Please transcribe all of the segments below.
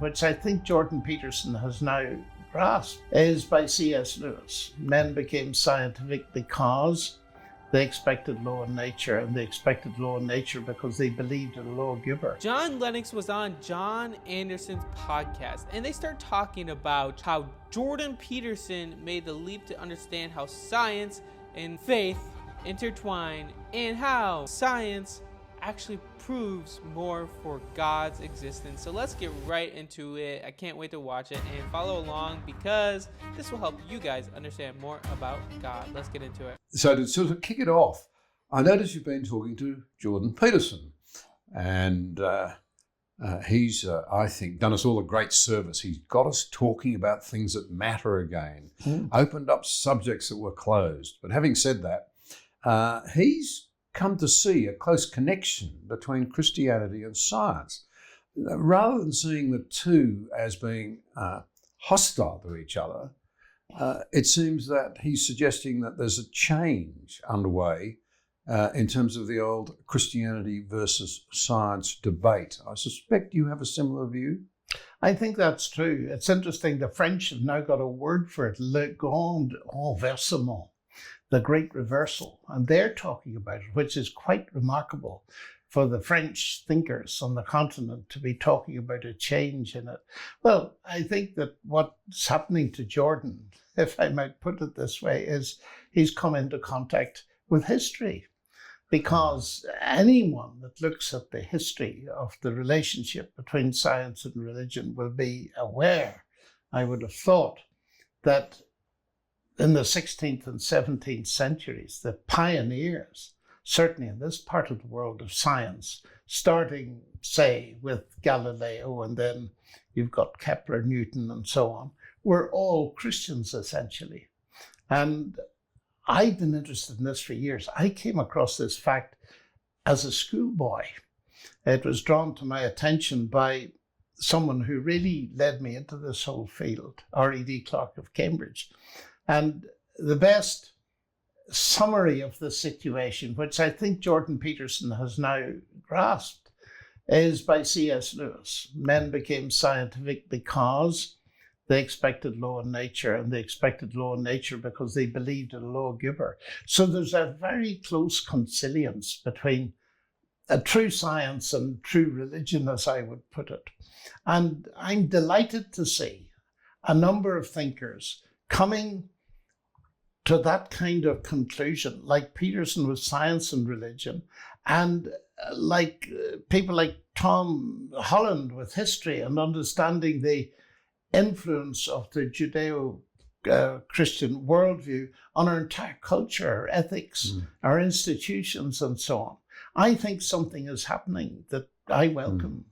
which I think Jordan Peterson has now grasped, is by C.S. Lewis. Men became scientific because they expected law in nature, and they expected law in nature because they believed in a lawgiver. John Lennox was on John Anderson's podcast, and they start talking about how Jordan Peterson made the leap to understand how science and faith intertwine, and how science actually proves more for God's existence. So let's get right into it. I can't wait to watch it and follow along, because this will help you guys understand more about God. Let's get into it. So to sort of kick it off, I noticed you've been talking to Jordan Peterson, and he's, I think, done us all a great service. He's got us talking about things that matter again, opened up subjects that were closed. But having said that, he's come to see a close connection between Christianity and science. Rather than seeing the two as being hostile to each other, it seems that he's suggesting that there's a change underway in terms of the old Christianity versus science debate. I suspect you have a similar view. I think that's true. It's interesting, the French have now got a word for it, le grand renversement, the great reversal, and they're talking about it, which is quite remarkable for the French thinkers on the continent to be talking about a change in it. Well, I think that what's happening to Jordan, if I might put it this way, is he's come into contact with history, because anyone that looks at the history of the relationship between science and religion will be aware, I would have thought, that in the 16th and 17th centuries, the pioneers, certainly in this part of the world of science, starting, say, with Galileo, and then you've got Kepler, Newton, and so on, were all Christians, essentially. And I've been interested in this for years. I came across this fact as a schoolboy. It was drawn to my attention by someone who really led me into this whole field, R.E.D. Clark of Cambridge. And the best summary of the situation, which I think Jordan Peterson has now grasped, is by C.S. Lewis. Men became scientific because they expected law in nature, and they expected law in nature because they believed in a lawgiver. So there's a very close consilience between a true science and true religion, as I would put it. And I'm delighted to see a number of thinkers coming to that kind of conclusion, like Peterson with science and religion, and like people like Tom Holland with history and understanding the influence of the Judeo-Christian worldview on our entire culture, our ethics, our institutions, and so on. I think something is happening that I welcome.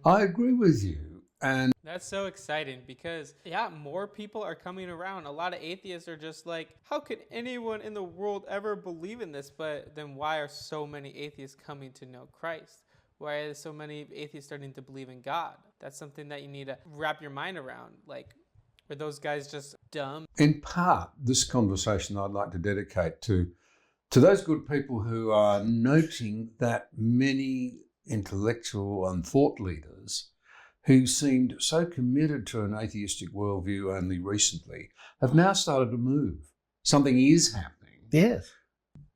I agree with you. And that's so exciting, because, yeah, more people are coming around. A lot of atheists are just like, how could anyone in the world ever believe in this? But then why are so many atheists coming to know Christ? Why are so many atheists starting to believe in God? That's something that you need to wrap your mind around. Like, are those guys just dumb? in part, this conversation I'd like to dedicate to those good people who are noting that many intellectual and thought leaders who seemed so committed to an atheistic worldview only recently have now started to move. Something is happening. Yes.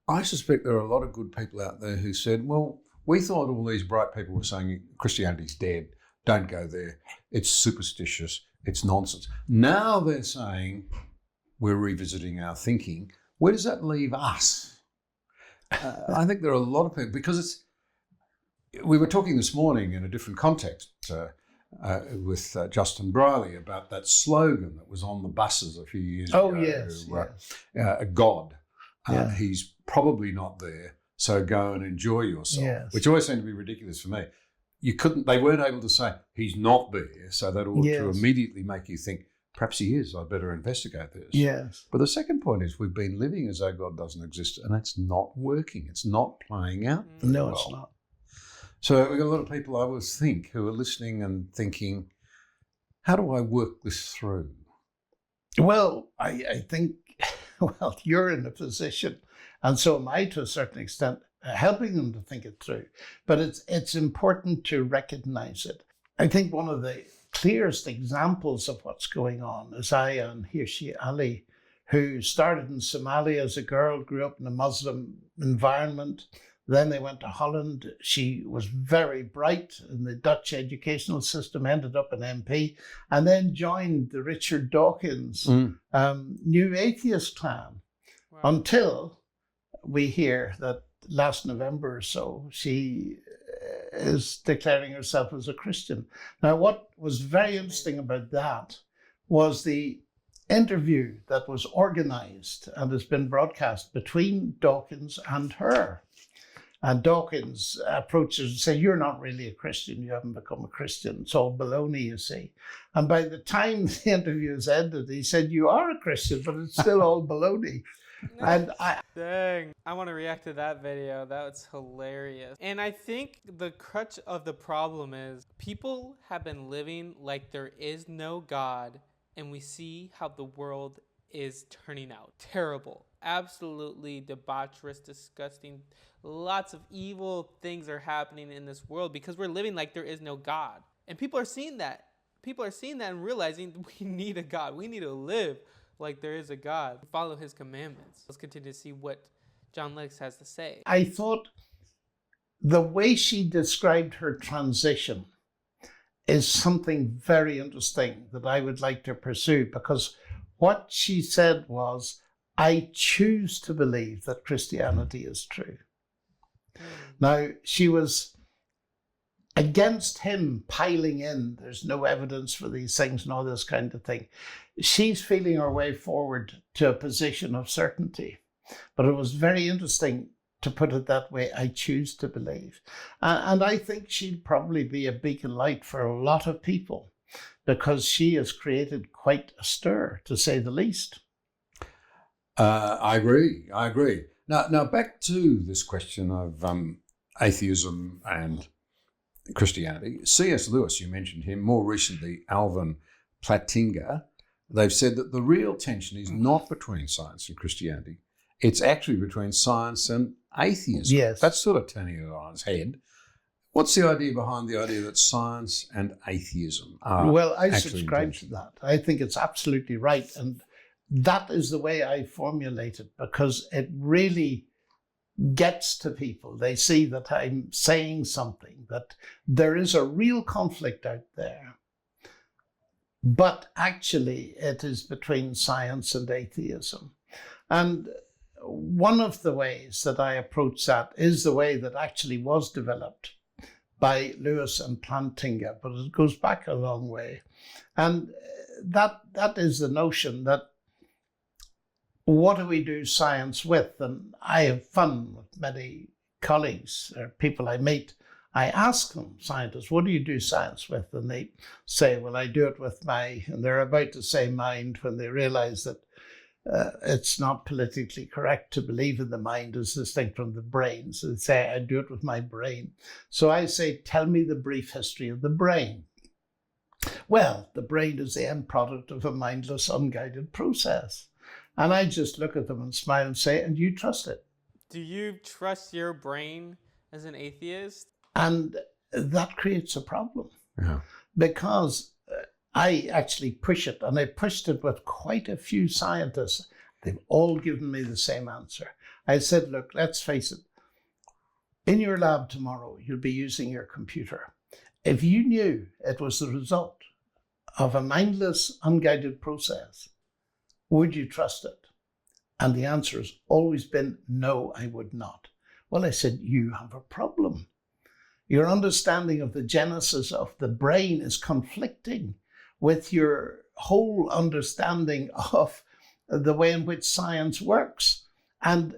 I suspect there are a lot of good people out there who said, well, we thought all these bright people were saying Christianity's dead, don't go there, it's superstitious, it's nonsense. Now they're saying we're revisiting our thinking. Where does that leave us? I think there are a lot of people, because we were talking this morning in a different context with Justin Briley about that slogan that was on the buses a few years ago. Oh, yes. God. Yeah. He's probably not there, so go and enjoy yourself, Yes. which always seemed to be ridiculous for me. They weren't able to say he's not there, so that ought to immediately make you think, perhaps he is, I'd better investigate this. Yes. But the second point is we've been living as though God doesn't exist, and it's not working. It's not playing out. No, well. it's not. So we've got a lot of people, I would think, who are listening and thinking, how do I work this through? Well, I think, well, you're in a position, and so am I to a certain extent, helping them to think it through. But it's important to recognize it. I think one of the clearest examples of what's going on is Ayaan Hirsi Ali, who started in Somalia as a girl, grew up in a Muslim environment. Then they went to Holland. She was very bright in the Dutch educational system, ended up an MP, and then joined the Richard Dawkins New Atheist clan. Wow. Until we hear that last November or so, she is declaring herself as a Christian. Now, what was very interesting about that was the interview that was organized and has been broadcast between Dawkins and her. And Dawkins approached her and said, "You're not really a Christian. You haven't become a Christian. It's all baloney, you see." And by the time the interview is ended, he said, "You are a Christian, but it's still all baloney." And Dang, I want to react to that video. That was hilarious. And I think the crutch of the problem is people have been living like there is no God, and we see how the world is turning out. Terrible. Absolutely debaucherous, disgusting. Lots of evil things are happening in this world because we're living like there is no God. And people are seeing that. People are seeing that and realizing we need a God. We need to live like there is a God. Follow his commandments. Let's continue to see what John Lennox has to say. I thought the way she described her transition is something very interesting that I would like to pursue, because what she said was, "I choose to believe that Christianity is true." Now, she was against him piling in, "There's no evidence for these things," and all this kind of thing. She's feeling her way forward to a position of certainty. But it was very interesting to put it that way, "I choose to believe." And I think she'd probably be a beacon light for a lot of people, because she has created quite a stir, to say the least. I agree. Now back to this question of atheism and Christianity. C.S. Lewis, you mentioned him, more recently Alvin Plantinga, they've said that the real tension is not between science and Christianity. It's actually between science and atheism. Yes. That's sort of turning it on its head. What's the idea behind the idea that science and atheism are Well, I actually subscribe in to tension? that. I think it's absolutely right. And that is the way I formulate it, because it really gets to people. They see that I'm saying something, that there is a real conflict out there. But actually, it is between science and atheism. And one of the ways that I approach that is the way that actually was developed by Lewis and Plantinga, but it goes back a long way. And that is the notion that, what do we do science with? And I have fun with many colleagues or people I meet. I ask them, scientists, what do you do science with? And they say, well, I do it with my, and they're about to say mind when they realize that it's not politically correct to believe in the mind as distinct from the brain. So they say, I do it with my brain. So I say, tell me the brief history of the brain. Well, the brain is the end product of a mindless, unguided process. And I just look at them and smile and say, and you trust it? Do you trust your brain as an atheist? And that creates a problem. Yeah. Because I actually push it, and I pushed it with quite a few scientists. They've all given me the same answer. I said, look, let's face it. In your lab tomorrow, you'll be using your computer. If you knew it was the result of a mindless, unguided process, would you trust it? And the answer has always been, no, I would not. Well, I said, you have a problem. Your understanding of the genesis of the brain is conflicting with your whole understanding of the way in which science works. And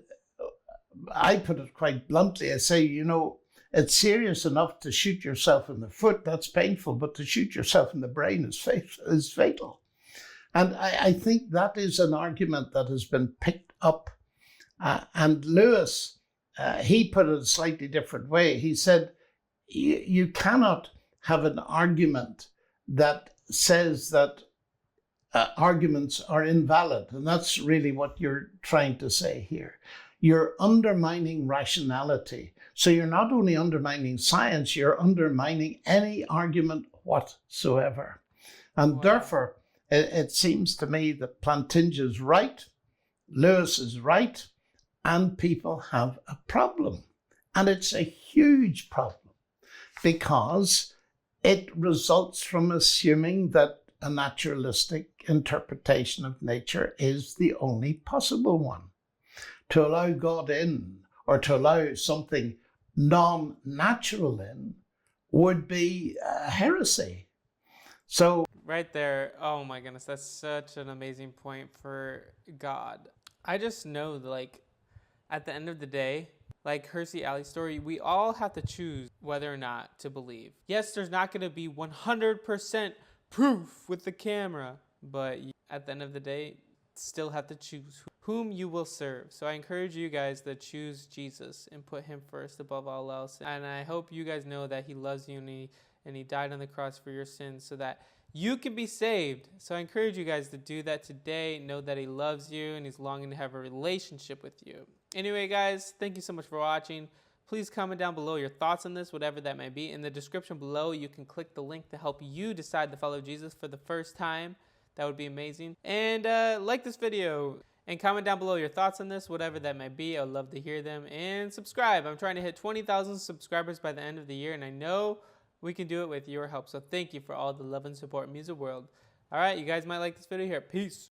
I put it quite bluntly. I say, it's serious enough to shoot yourself in the foot. That's painful. But to shoot yourself in the brain is fatal. And I think that is an argument that has been picked up. And Lewis, he put it a slightly different way. He said, you cannot have an argument that says that arguments are invalid. And that's really what you're trying to say here. You're undermining rationality. So you're not only undermining science, you're undermining any argument whatsoever. And Wow. therefore, it seems to me that Plantinga's right, Lewis is right, and people have a problem. And it's a huge problem because it results from assuming that a naturalistic interpretation of nature is the only possible one. To allow God in, or to allow something non-natural in, would be heresy. So Right there. Oh my goodness, that's such an amazing point for God. I just know that, like, at the end of the day, like Hirsi Ali's story, we all have to choose whether or not to believe. Yes, there's not going to be 100% proof with the camera, but at the end of the day, still have to choose whom you will serve. So I encourage you guys to choose Jesus and put him first above all else. And I hope you guys know that he loves you and he died on the cross for your sins so that you can be saved. So I encourage you guys to do that today. Know that he loves you and he's longing to have a relationship with you. Anyway, guys, thank you so much for watching. Please comment down below your thoughts on this, whatever that may be. In the description below, you can click the link to help you decide to follow Jesus for the first time. That would be amazing. And like this video and comment down below your thoughts on this, whatever that may be. I'd love to hear them. And subscribe. I'm trying to hit 20,000 subscribers by the end of the year, and I know we can do it with your help. So thank you for all the love and support in the music world. All right, you guys might like this video here. Peace.